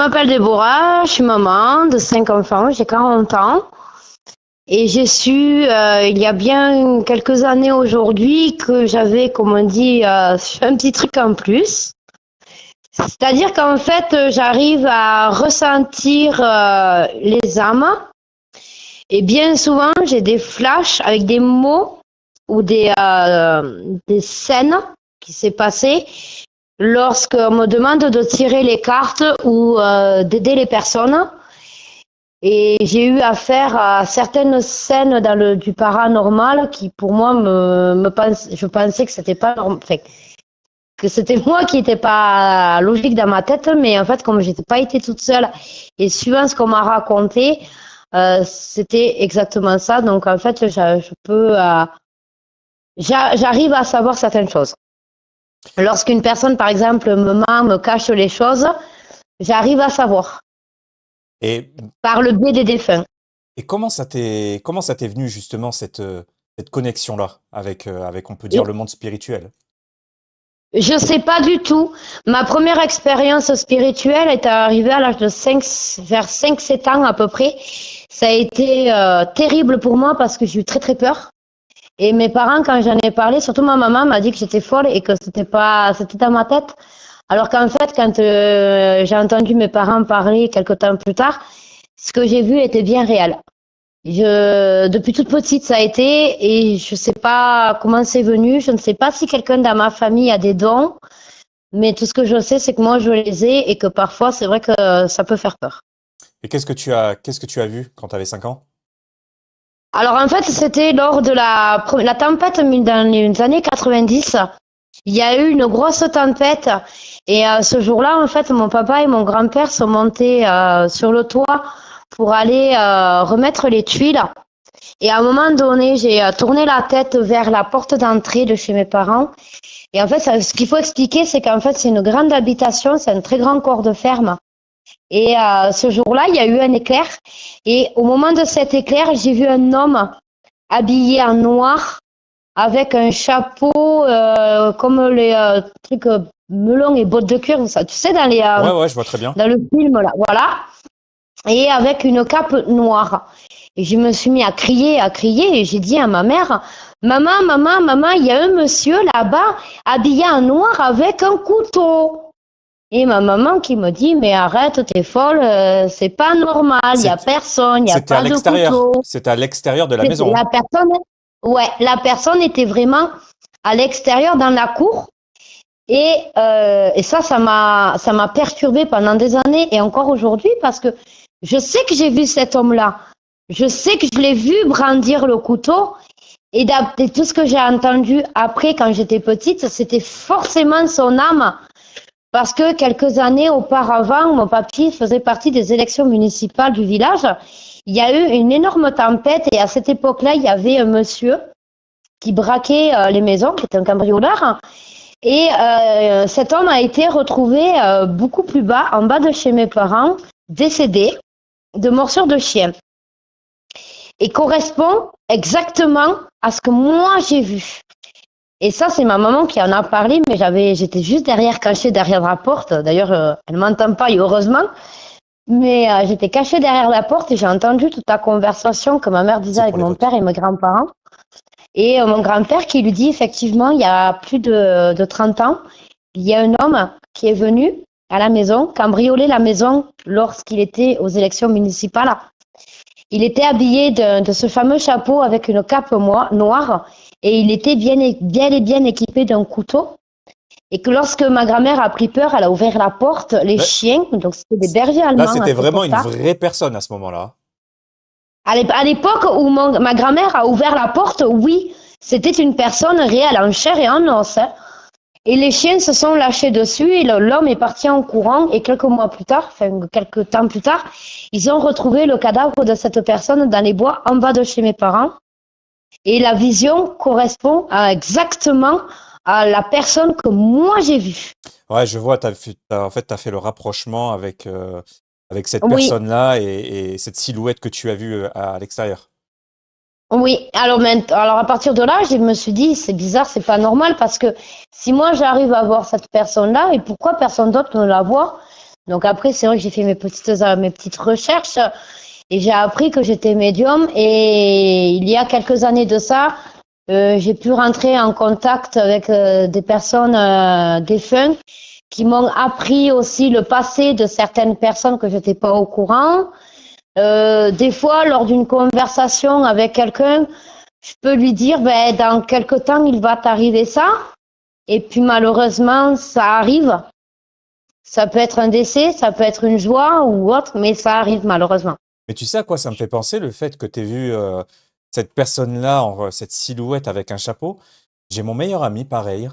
m'appelle Déborah, je suis maman de 5 enfants, j'ai 40 ans. Et j'ai su, il y a bien quelques années aujourd'hui, que j'avais, comme on dit, un petit truc en plus. C'est-à-dire qu'en fait, j'arrive à ressentir les âmes. Et bien souvent, j'ai des flashs avec des mots ou des scènes qui s'est passées lorsqu'on me demande de tirer les cartes ou d'aider les personnes. Et j'ai eu affaire à certaines scènes du paranormal qui, pour moi, je pensais que c'était pas normal, que c'était moi qui n'étais pas logique dans ma tête, mais en fait, comme j'étais pas été toute seule et suivant ce qu'on m'a raconté, c'était exactement ça. Donc, en fait, j'arrive à savoir certaines choses. Lorsqu'une personne, par exemple, me ment, me cache les choses, j'arrive à savoir. Et, par le biais des défunts. Et comment ça t'est venu justement cette connexion-là avec, on peut dire, le monde spirituel? Je sais pas du tout. Ma première expérience spirituelle est arrivée à l'âge de vers 5-7 ans à peu près. Ça a été terrible pour moi parce que j'ai eu très très peur. Et mes parents, quand j'en ai parlé, surtout ma maman m'a dit que j'étais folle et que c'était dans ma tête. Alors qu'en fait, quand j'ai entendu mes parents parler quelque temps plus tard, ce que j'ai vu était bien réel. Depuis toute petite, ça a été, et je sais pas comment c'est venu. Je ne sais pas si quelqu'un dans ma famille a des dons, mais tout ce que je sais, c'est que moi, je les ai et que parfois, c'est vrai que ça peut faire peur. Et qu'est-ce que tu as vu quand tu avais 5 ans? Alors, en fait, c'était lors de la tempête dans les années 90. Il y a eu une grosse tempête et ce jour-là, en fait, mon papa et mon grand-père sont montés sur le toit pour aller remettre les tuiles. Et à un moment donné, j'ai tourné la tête vers la porte d'entrée de chez mes parents. Et en fait, ce qu'il faut expliquer, c'est qu'en fait, c'est une grande habitation, c'est un très grand corps de ferme. Et ce jour-là, il y a eu un éclair. Et au moment de cet éclair, j'ai vu un homme habillé en noir, avec un chapeau comme les trucs melons et bottes de cuir, ça, tu sais, dans les ouais, je vois très bien. dans le film là, voilà, et avec une cape noire. Et je me suis mis à crier, et j'ai dit à ma mère, maman, il y a un monsieur là-bas habillé en noir avec un couteau. Et ma maman qui me dit, mais arrête, t'es folle, c'est pas normal, il y a personne, il y a pas de couteau. C'était à l'extérieur de la maison. La personne était vraiment à l'extérieur dans la cour. Et ça m'a perturbée pendant des années et encore aujourd'hui parce que je sais que j'ai vu cet homme-là. Je sais que je l'ai vu brandir le couteau et d'après tout ce que j'ai entendu après quand j'étais petite, c'était forcément son âme. Parce que quelques années auparavant, mon papy faisait partie des élections municipales du village. Il y a eu une énorme tempête et à cette époque-là, il y avait un monsieur qui braquait les maisons, qui était un cambrioleur. Et cet homme a été retrouvé beaucoup plus bas, en bas de chez mes parents, décédé de morsure de chien. Et correspond exactement à ce que moi j'ai vu. Et ça, c'est ma maman qui en a parlé, mais j'étais juste cachée derrière la porte. D'ailleurs, elle ne m'entend pas, et heureusement. Mais j'étais cachée derrière la porte et j'ai entendu toute la conversation que ma mère disait avec mon père et mes grands-parents. Et mon grand-père qui lui dit, effectivement, il y a plus de 30 ans, il y a un homme qui est venu à la maison, cambrioler la maison lorsqu'il était aux élections municipales. Il était habillé de ce fameux chapeau avec une cape noire et il était bien équipé d'un couteau. Et que lorsque ma grand-mère a pris peur, elle a ouvert la porte, les chiens, donc c'était des bergers allemands. Là, c'était vraiment une vraie personne à ce moment-là. À l'époque où ma grand-mère a ouvert la porte, oui, c'était une personne réelle, en chair et en os. Hein. Et les chiens se sont lâchés dessus et l'homme est parti en courant. Et quelques temps plus tard, ils ont retrouvé le cadavre de cette personne dans les bois en bas de chez mes parents. Et la vision correspond exactement à la personne que moi j'ai vue. Ouais, je vois, t'as fait le rapprochement avec cette personne-là et cette silhouette que tu as vue à l'extérieur. Oui, alors à partir de là, je me suis dit, c'est bizarre, c'est pas normal, parce que si moi j'arrive à voir cette personne-là, et pourquoi personne d'autre ne la voit, Donc après, c'est vrai que j'ai fait mes petites recherches et j'ai appris que j'étais médium. Et il y a quelques années de ça, j'ai pu rentrer en contact avec des personnes défuntes qui m'ont appris aussi le passé de certaines personnes que j'étais pas au courant. Des fois, lors d'une conversation avec quelqu'un, je peux lui dire, ben, dans quelque temps, il va t'arriver ça. Et puis malheureusement, ça arrive. Ça peut être un décès, ça peut être une joie ou autre, mais ça arrive malheureusement. Mais tu sais à quoi ça me fait penser, le fait que tu aies vu cette personne-là, cette silhouette avec un chapeau? J'ai mon meilleur ami, pareil.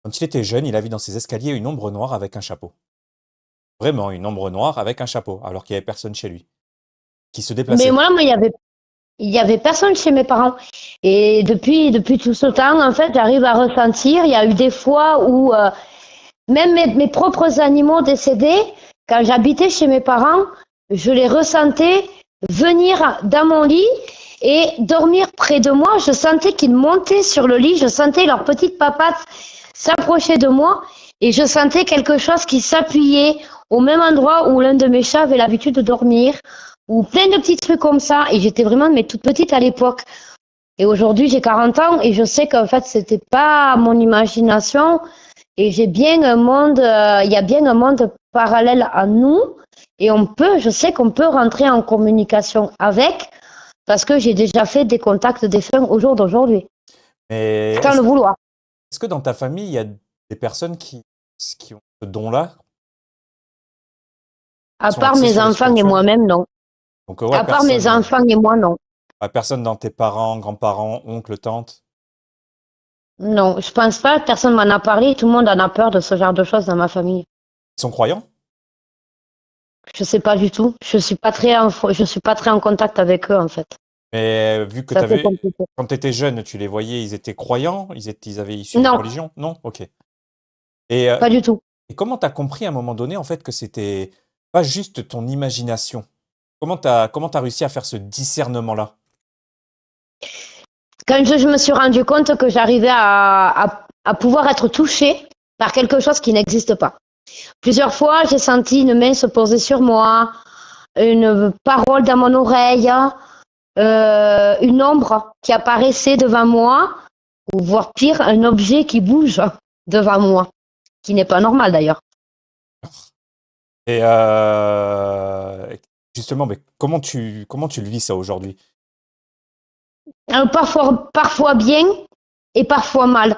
Quand il était jeune, il a vu dans ses escaliers une ombre noire avec un chapeau. Vraiment, une ombre noire avec un chapeau, alors qu'il n'y avait personne chez lui, qui se Mais déplaçait. moi, il y avait personne chez mes parents. Et depuis tout ce temps, en fait, j'arrive à ressentir. Il y a eu des fois où même mes propres animaux décédés, quand j'habitais chez mes parents, je les ressentais venir dans mon lit et dormir près de moi. Je sentais qu'ils montaient sur le lit, je sentais leurs petites papates s'approcher de moi et je sentais quelque chose qui s'appuyait au même endroit où l'un de mes chats avait l'habitude de dormir, ou plein de petits trucs comme ça. Et j'étais vraiment mais toute petite à l'époque. Et aujourd'hui, j'ai 40 ans et je sais qu'en fait, c'était pas mon imagination. Et j'ai bien un monde, il y a bien un monde parallèle à nous. Et je sais qu'on peut rentrer en communication avec, parce que j'ai déjà fait des contacts défunts au jour d'aujourd'hui, Mais sans le vouloir. est-ce que dans ta famille, il y a des personnes qui ont ce don-là, À qui sont part axées mes sur le enfants et spirituel? moi-même, non. Donc, ouais, À part mes enfants et moi, non. personne dans tes parents, grands-parents, oncles, tantes. Non, je pense pas, personne m'en a parlé, tout le monde en a peur de ce genre de choses dans ma famille. Ils sont croyants? Je sais pas du tout. Je suis pas très en contact avec eux, en fait. Mais vu que C'est assez t'avais, compliqué. quand tu étais jeune, tu les voyais, ils étaient croyants? Ils avaient issu d'une Non, religion? Non? Ok. Et, pas du tout. et comment tu as compris à un moment donné, en fait, que c'était pas juste ton imagination? Comment t'as réussi à faire ce discernement-là? Quand je me suis rendu compte que j'arrivais à pouvoir être touchée par quelque chose qui n'existe pas. Plusieurs fois, j'ai senti une main se poser sur moi, une parole dans mon oreille, une ombre qui apparaissait devant moi, ou voire pire, un objet qui bouge devant moi, qui n'est pas normal d'ailleurs. Et justement, mais comment tu le vis ça aujourd'hui? Alors, parfois bien et parfois mal.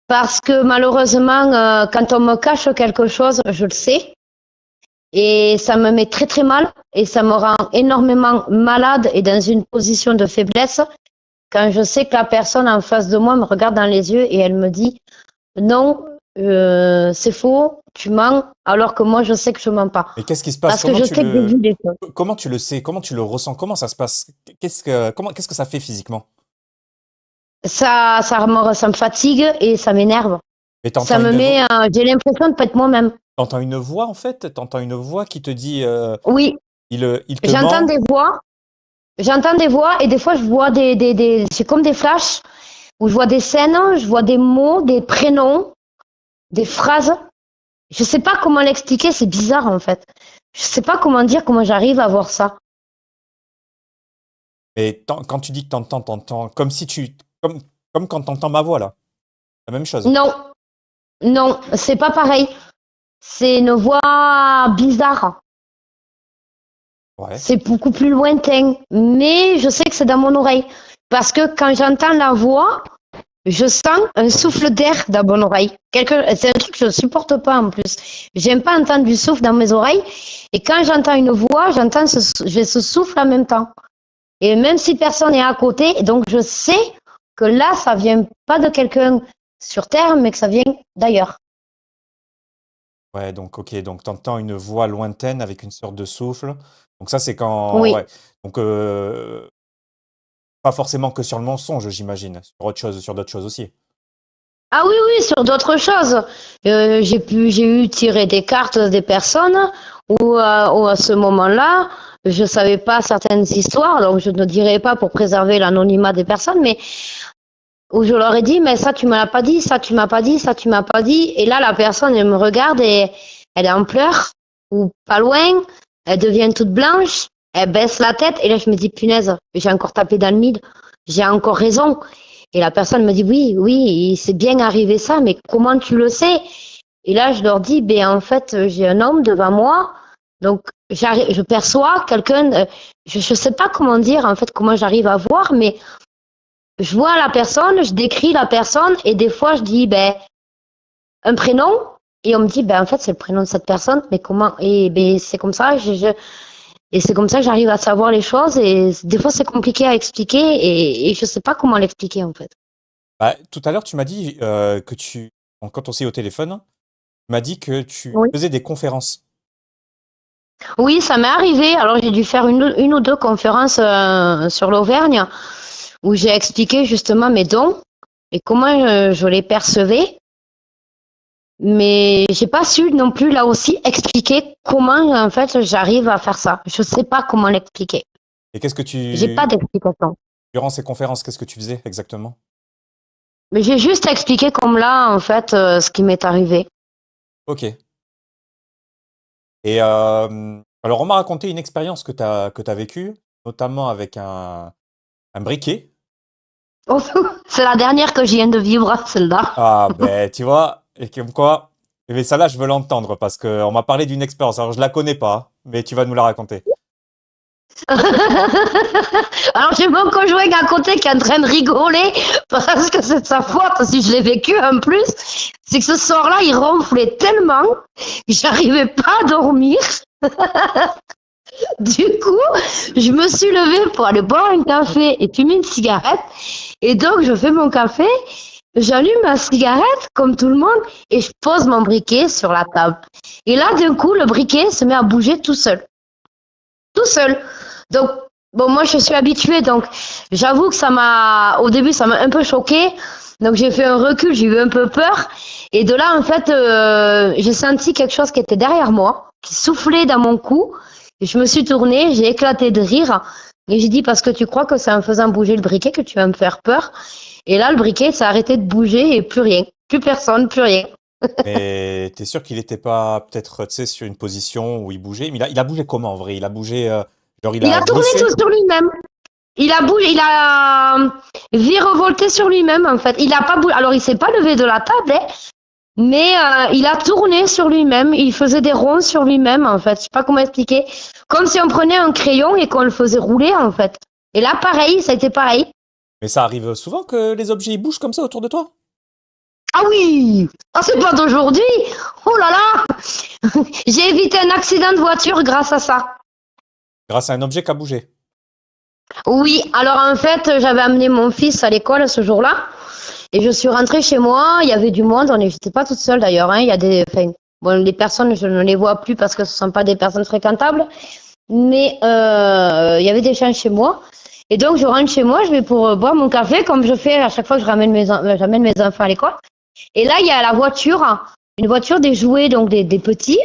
Parce que malheureusement, quand on me cache quelque chose, je le sais. Et ça me met très très mal et ça me rend énormément malade et dans une position de faiblesse quand je sais que la personne en face de moi me regarde dans les yeux et elle me dit non, c'est faux, tu mens, alors que moi je sais que je mens pas. Mais qu'est-ce qui se passe? Parce que je sais que j'ai vu des choses. Comment tu le sais? Comment tu le ressens? Comment ça se passe? Qu'est-ce que ça fait physiquement? Ça me fatigue et ça m'énerve. Mais Ça me met, j'ai l'impression de pas être moi-même. t'entends une voix en fait? T'entends une voix qui te dit Oui, il te j'entends ment? des voix. J'entends des voix et des fois je vois c'est comme des flashs où je vois des scènes, je vois des mots, des prénoms, des phrases. Je sais pas comment l'expliquer, c'est bizarre en fait. Je sais pas comment dire, comment j'arrive à voir ça. Mais quand tu dis que t'entends comme si comme quand t'entends ma voix là. La même chose. Non, non, c'est pas pareil. C'est une voix bizarre. Ouais. C'est beaucoup plus lointain. Mais je sais que c'est dans mon oreille. Parce que quand j'entends la voix, je sens un souffle d'air dans mon oreille. C'est un truc que je ne supporte pas en plus. J'aime pas entendre du souffle dans mes oreilles. Et quand j'entends une voix, j'ai ce souffle en même temps. Et même si personne n'est à côté, donc je sais que là, ça vient pas de quelqu'un sur Terre, mais que ça vient d'ailleurs. Ouais, donc ok, donc t'entends une voix lointaine avec une sorte de souffle. Donc ça c'est quand Oui. ouais. Donc pas forcément que sur le mensonge, j'imagine. Sur d'autres choses aussi. Ah oui, oui, sur d'autres choses. J'ai eu tiré des cartes des personnes où à ce moment-là, je savais pas certaines histoires, donc je ne dirais pas pour préserver l'anonymat des personnes, mais où je leur ai dit, mais ça tu me l'as pas dit, ça tu m'as pas dit, ça tu m'as pas dit, et là la personne elle me regarde et elle est en pleurs ou pas loin, elle devient toute blanche, elle baisse la tête, et là je me dis, punaise, j'ai encore tapé dans le mid, j'ai encore raison. Et la personne me dit, oui, oui, c'est bien arrivé ça, mais comment tu le sais? Et là je leur dis, ben en fait, j'ai un homme devant moi, donc je perçois quelqu'un, je sais pas comment dire, en fait, comment j'arrive à voir, mais je vois la personne, je décris la personne, et des fois je dis, ben, un prénom, et on me dit, ben en fait, c'est le prénom de cette personne, mais comment? Et ben c'est comme ça, et c'est comme ça que j'arrive à savoir les choses, et des fois c'est compliqué à expliquer, et je sais pas comment l'expliquer en fait. Bah, tout à l'heure, tu m'as dit que quand on s'est eu au téléphone, tu m'as dit que tu Oui. faisais des conférences. Oui, ça m'est arrivé. Alors j'ai dû faire une ou deux conférences sur l'Auvergne où j'ai expliqué justement mes dons et comment je les percevais. Mais j'ai pas su non plus là aussi expliquer comment en fait j'arrive à faire ça. Je sais pas comment l'expliquer. Et qu'est-ce que J'ai pas d'explication. durant ces conférences, qu'est-ce que tu faisais exactement? Mais j'ai juste expliqué comme là en fait ce qui m'est arrivé. Ok. Et alors, on m'a raconté une expérience que tu vécue, notamment avec un briquet. Oh, c'est la dernière que je viens de vivre, celle-là. Ah, ben, tu vois, et comme quoi, mais ça là, je veux l'entendre parce qu'on m'a parlé d'une expérience. Alors, je la connais pas, mais tu vas nous la raconter. Alors j'ai mon conjoint à côté qui est en train de rigoler parce que c'est de sa faute si je l'ai vécu en plus. C'est que ce soir-là, il ronflait tellement que j'arrivais pas à dormir. Du coup, je me suis levée pour aller boire un café et fumer une cigarette. Et donc, je fais mon café, j'allume ma cigarette comme tout le monde et je pose mon briquet sur la table. Et là, d'un coup, le briquet se met à bouger tout seul. Tout seul. Donc, bon, moi, je suis habituée. Donc, j'avoue que au début, ça m'a un peu choquée. Donc, j'ai fait un recul, j'ai eu un peu peur. Et de là, en fait, j'ai senti quelque chose qui était derrière moi, qui soufflait dans mon cou. Et je me suis tournée, j'ai éclaté de rire. Et j'ai dit, parce que tu crois que c'est en faisant bouger le briquet que tu vas me faire peur. Et là, le briquet s'est arrêté de bouger et plus rien. Plus personne, plus rien. Mais t'es sûr qu'il n'était pas peut-être, tu sais, sur une position où il bougeait? Mais il a bougé comment en vrai? Il a bougé, genre il Il a a tourné glissé? tout sur lui-même. Il a bougé, il a virevolté sur lui-même en fait. Il a pas bougé. Alors il s'est pas levé de la table, hein, mais il a tourné sur lui-même. Il faisait des ronds sur lui-même en fait. Je sais pas comment expliquer. Comme si on prenait un crayon et qu'on le faisait rouler en fait. Et là pareil, ça a été pareil. Mais ça arrive souvent que les objets ils bougent comme ça autour de toi? Ah oui, ah c'est pas d'aujourd'hui. Oh là là, j'ai évité un accident de voiture grâce à ça. Grâce à un objet qui a bougé. Oui, alors en fait, j'avais amené mon fils à l'école ce jour-là. Et je suis rentrée chez moi, il y avait du monde, j'étais pas toute seule d'ailleurs, hein, il y a enfin, bon, les personnes, je ne les vois plus parce que ce sont pas des personnes fréquentables, mais il y avait des gens chez moi. Et donc, je rentre chez moi, je vais pour boire mon café, comme je fais à chaque fois que j'amène mes enfants à l'école. Et là, il y a la voiture, une voiture des jouets, donc des petits,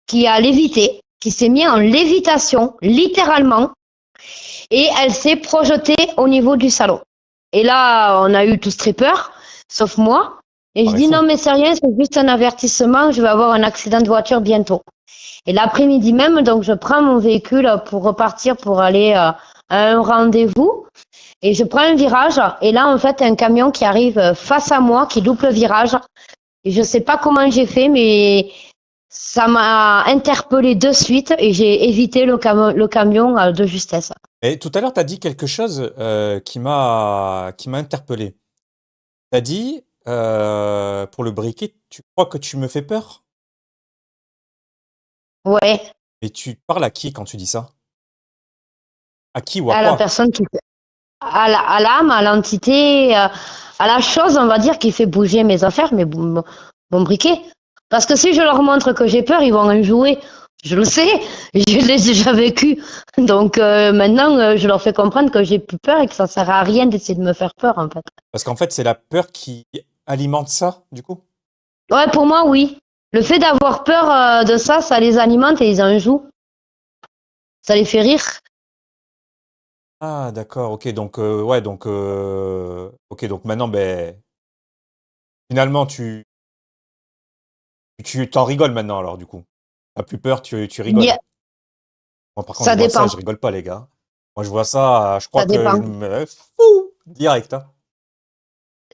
qui a lévité, qui s'est mis en lévitation, littéralement, et elle s'est projetée au niveau du salon. Et là, on a eu tous très peur, sauf moi. Et je Pareil dis fou. non, mais c'est rien, c'est juste un avertissement, je vais avoir un accident de voiture bientôt. Et l'après-midi même, donc je prends mon véhicule pour repartir pour aller à un rendez-vous. Et je prends un virage. Et là, en fait, un camion qui arrive face à moi, qui loupe le virage. Et je sais pas comment j'ai fait, mais ça m'a interpellé de suite et j'ai évité le camion de justesse. Et tout à l'heure, tu as dit quelque chose qui m'a interpellé. Tu as dit, pour le briquet, tu crois que tu me fais peur? Ouais, Mais tu parles à qui quand tu dis ça? À qui ou à à la quoi? personne qui à l'âme, à l'entité, à la chose, on va dire, qui fait bouger mes affaires, mais mon briquet. Parce que si je leur montre que j'ai peur, ils vont en jouer. Je le sais, je l'ai déjà vécu. Donc maintenant, je leur fais comprendre que j'ai plus peur et que ça sert à rien d'essayer de me faire peur, en fait. Parce qu'en fait, c'est la peur qui alimente ça, du coup. Ouais, pour moi, oui. Le fait d'avoir peur de ça, ça les alimente et ils en jouent. Ça les fait rire. Ah, d'accord, ok, donc, ouais, donc, ok, donc maintenant, ben, finalement, tu t'en rigoles maintenant, alors, du coup. T'as plus peur, tu Il y rigoles. a- Moi, par contre, Ça je vois ça, dépend. je rigole pas, les gars. Moi, je vois ça, je crois Ça que je dépend. me fou direct, hein.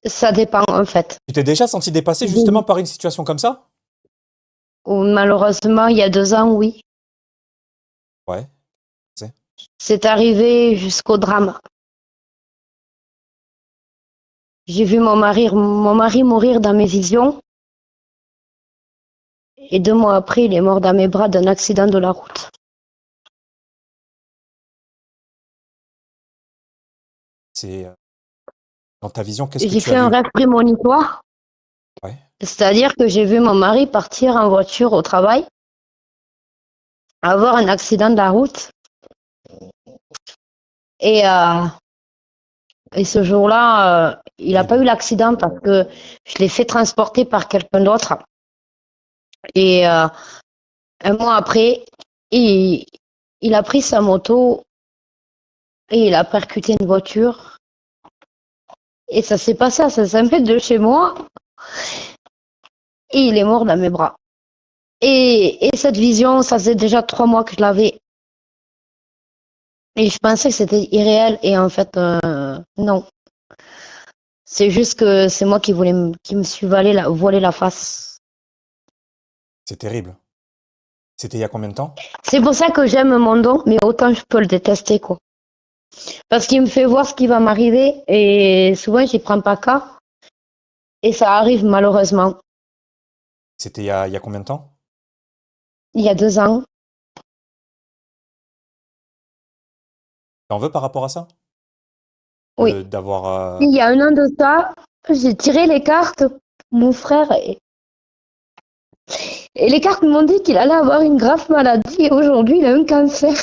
Ça dépend, en fait. Tu t'es déjà senti dépassé justement par une situation comme ça? Ou malheureusement, il y a 2 ans, oui. Ouais, c'est. C'est arrivé jusqu'au drame. J'ai vu mon mari mourir dans mes visions. Et 2 mois après, il est mort dans mes bras d'un accident de la route. C'est dans ta vision, qu'est-ce que J'ai tu as fait un vu? rêve prémonitoire. Ouais. C'est-à-dire que j'ai vu mon mari partir en voiture au travail, avoir un accident de la route. Et, euh, et ce jour-là, il n'a pas eu Terrible. l'accident parce que je l'ai fait transporter par quelqu'un d'autre. Et un mois après, il, il a pris sa moto et il a percuté une voiture. Et ça s'est passé à 500 mètres de chez moi. Et il est mort dans mes bras. Et cette vision, ça faisait déjà 3 mois que je l'avais. Et je pensais que c'était irréel. Et en fait, non. C'est juste que c'est moi qui me suis voilé la face. C'est terrible. C'était il y a combien de temps? C'est pour ça que j'aime mon don, mais autant je peux le détester, quoi. Parce qu'il me fait voir ce qui va m'arriver et souvent j'y prends pas cas. Et ça arrive malheureusement. C'était il y a combien de temps? Il y a 2 ans. T'en veux par rapport à ça? Oui. D'avoir. Il y a 1 an de ça, j'ai tiré les cartes. Mon frère et les cartes m'ont dit qu'il allait avoir une grave maladie et aujourd'hui il a un cancer.